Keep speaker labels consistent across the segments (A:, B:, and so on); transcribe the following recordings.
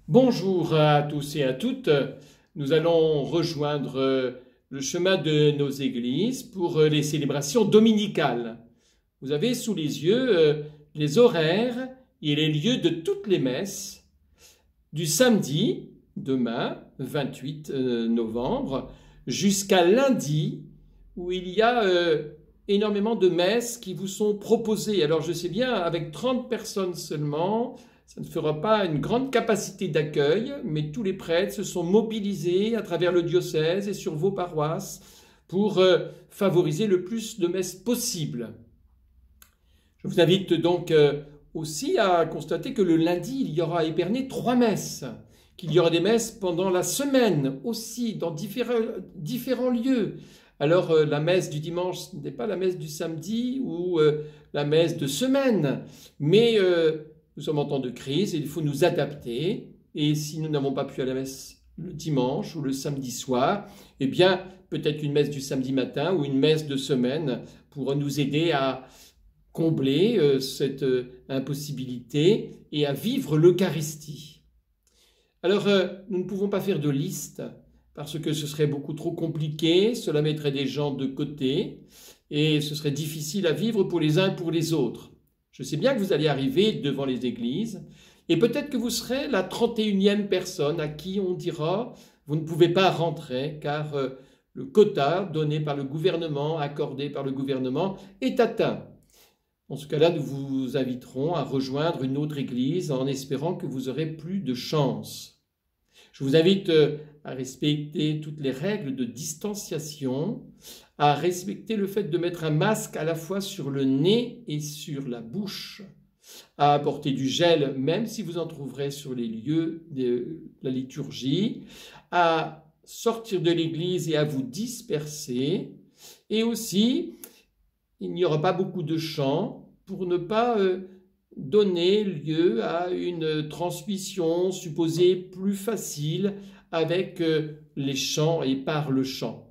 A: Bonjour à tous et à toutes. Nous allons rejoindre le chemin de nos églises pour les célébrations dominicales. Vous avez sous les yeux les horaires et les lieux de toutes les messes du samedi, demain, 28 novembre, jusqu'à lundi, où il y a énormément de messes qui vous sont proposées. Alors je sais bien, avec 30 personnes seulement, ça ne fera pas une grande capacité d'accueil, mais tous les prêtres se sont mobilisés à travers le diocèse et sur vos paroisses pour favoriser le plus de messes possible. Je vous invite donc aussi à constater que le lundi, il y aura à Épernay 3 messes, qu'il y aura des messes pendant la semaine aussi, dans différents lieux. Alors la messe du dimanche n'est pas la messe du samedi ou la messe de semaine, mais nous sommes en temps de crise et il faut nous adapter. Et si nous n'avons pas pu aller à la messe le dimanche ou le samedi soir, eh bien peut-être une messe du samedi matin ou une messe de semaine pour nous aider à combler cette impossibilité et à vivre l'Eucharistie. Alors nous ne pouvons pas faire de liste parce que ce serait beaucoup trop compliqué, cela mettrait des gens de côté et ce serait difficile à vivre pour les uns et pour les autres. Je sais bien que vous allez arriver devant les églises et peut-être que vous serez la 31e personne à qui on dira « vous ne pouvez pas rentrer car le quota donné par le gouvernement, accordé par le gouvernement, est atteint ». Dans ce cas-là, nous vous inviterons à rejoindre une autre église en espérant que vous aurez plus de chance. Je vous invite à respecter toutes les règles de distanciation, à respecter le fait de mettre un masque à la fois sur le nez et sur la bouche, à apporter du gel même si vous en trouverez sur les lieux de la liturgie, à sortir de l'église et à vous disperser, et aussi il n'y aura pas beaucoup de chants pour ne pas donner lieu à une transmission supposée plus facile avec les chants et par le chant.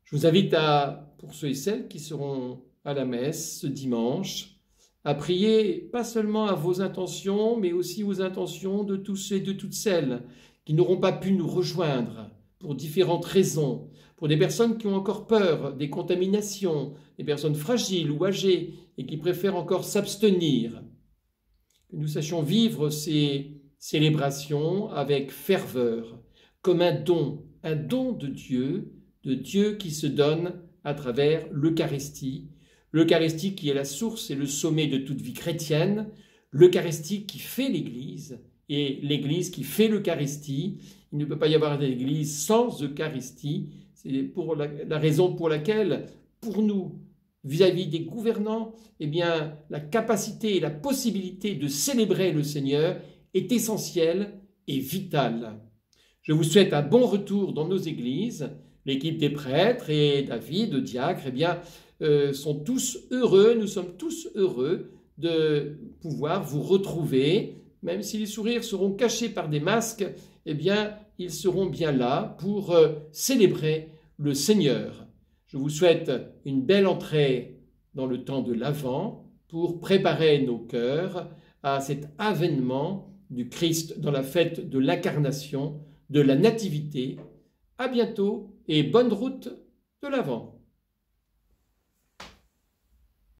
A: Je vous invite pour ceux et celles qui seront à la messe ce dimanche, à prier pas seulement à vos intentions, mais aussi aux intentions de tous ceux et de toutes celles qui n'auront pas pu nous rejoindre pour différentes raisons, pour des personnes qui ont encore peur des contaminations, des personnes fragiles ou âgées et qui préfèrent encore s'abstenir. Que nous sachions vivre ces célébrations avec ferveur, comme un don de Dieu qui se donne à travers l'Eucharistie, l'Eucharistie qui est la source et le sommet de toute vie chrétienne, l'Eucharistie qui fait l'Église et l'Église qui fait l'Eucharistie. Il ne peut pas y avoir d'Église sans Eucharistie. C'est pour la raison pour laquelle, pour nous, vis-à-vis des gouvernants, eh bien, la capacité et la possibilité de célébrer le Seigneur est essentielle et vitale. Je vous souhaite un bon retour dans nos églises. L'équipe des prêtres et David, le diacre, eh bien, sont tous heureux, nous sommes tous heureux de pouvoir vous retrouver. Même si les sourires seront cachés par des masques, eh bien, ils seront bien là pour célébrer le Seigneur. Je vous souhaite une belle entrée dans le temps de l'Avent pour préparer nos cœurs à cet avènement du Christ dans la fête de l'incarnation, de la Nativité. À bientôt et bonne route de l'Avent.